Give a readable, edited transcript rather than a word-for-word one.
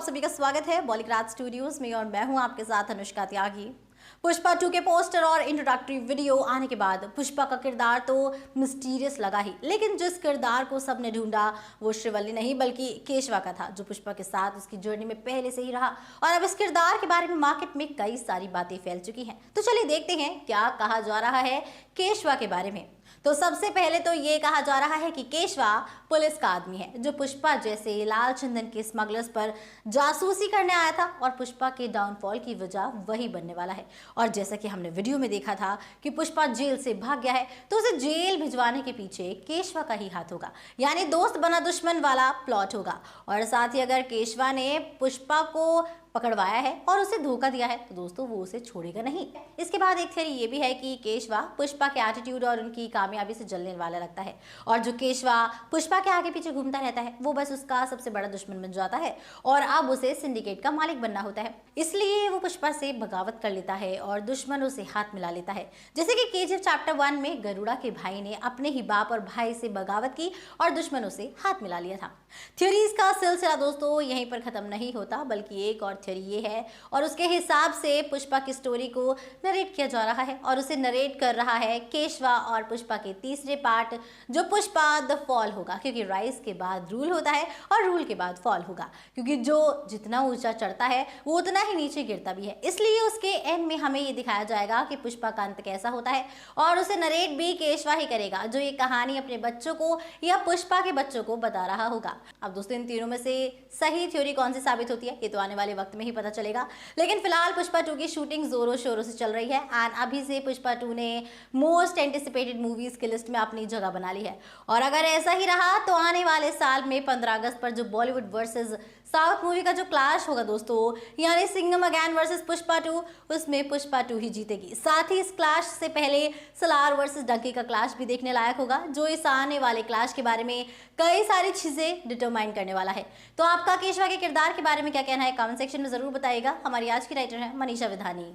सभी का स्वागत है बॉलीग्राज स्टूडियोज में और मैं हूं आपके साथ अनुष्का त्यागी। पुष्पा 2 के पोस्टर और इंट्रोडक्टरी वीडियो आने के बाद पुष्पा का किरदार तो मिस्टीरियस लगा ही, लेकिन जिस किरदार को सबने ढूंढा वो श्रीवल्ली नहीं बल्कि केशवा का था, जो पुष्पा के साथ उसकी जर्नी में पहले से ही रहा। और अब इस किरदार के बारे में मार्केट में कई सारी बातें फैल चुकी हैं, तो चलिए देखते हैं क्या कहा जा रहा है केशवा के बारे में। तो सबसे पहले तो ये कहा जा रहा है कि केशवा पुलिस का आदमी है, जो पुष्पा जैसे लाल चंदन के स्मगलर्स पर जासूसी करने आया था और पुष्पा के डाउनफॉल की वजह वही बनने वाला है। और जैसा कि हमने वीडियो में देखा था कि पुष्पा जेल से भाग गया है, तो उसे जेल भिजवाने के पीछे केशवा का ही हाथ होगा, यानी दोस्त बना दुश्मन वाला प्लॉट होगा। और साथ ही अगर केशवा ने पुष्पा को पकड़वाया है और उसे धोखा दिया है तो दोस्तों वो उसे छोड़ेगा नहीं। इसके बाद एक थ्योरी ये भी है कि केशवा पुष्पा के एटीट्यूड और उनकी कामयाबी से जलने वाला लगता है, और जो केशवा पुष्पा के आगे पीछे घूमता रहता है वो बस उसका सबसे बड़ा दुश्मन बन जाता है और अब उसे सिंडिकेट का मालिक बनना होता है। इसलिए वो पुष्पा से बगावत कर लेता है और दुश्मनों से हाथ मिला लेता है, जैसे कि केजीएफ चैप्टर 1 में गरुड़ा के भाई ने अपने ही बाप और भाई से बगावत की और दुश्मनों से हाथ मिला लिया था। थ्योरीज का सिलसिला दोस्तों यहीं पर खत्म नहीं होता, बल्कि एक और थ्योरी ये है और उसके हिसाब से पुष्पा की स्टोरी को नरेट किया जा रहा है और उसे नरेट कर रहा है केशवा और पुष्पा के तीसरे पार्ट, जो पुष्पा द फॉल होगा, क्योंकि राइज के बाद रूल होता है और रूल के बाद फॉल होगा, क्योंकि जो जितना ऊंचा चढ़ता है वो उतना ही नीचे गिरता भी है। इसलिए उसके एंड में हमें ये दिखाया जाएगा कि पुष्पा का अंत कैसा होता है और उसे नरेट भी केशवा ही करेगा, जो ये कहानी अपने बच्चों को या पुष्पा के बच्चों को बता रहा होगा। अब दोस्तों इन तीनों में से सही थ्योरी कौन सी साबित होती है ये तो आने वाले वक्त में ही पता चलेगा, लेकिन फिलहाल पुष्पा 2 की शूटिंग जोरों शोरों से चल रही है एंड अभी से पुष्पा 2 ने मोस्ट एंटिसिपेटेड मूवीज की लिस्ट में अपनी जगह बना ली है। और अगर ऐसा ही रहा तो आने वाले साल में 15 अगस्त पर जो बॉलीवुड वर्सेस साउथ मूवी का जो क्लैश होगा दोस्तों, यानी सिंघम अगेन वर्सेस पुष्पा 2, उसमें पुष्पा 2 ही जीतेगी। साथ ही इस क्लैश से पहले सलार वर्सेस डंकी का क्लैश भी देखने लायक होगा, जो इस आने वाले क्लैश के बारे में कई सारी चीजें डिटरमाइन करने वाला है। तो आपका केशवा के किरदार के बारे में क्या कहना है कमेंट सेक्शन में जरूर बताइएगा। हमारी आज की राइटर है मनीषा विधानी।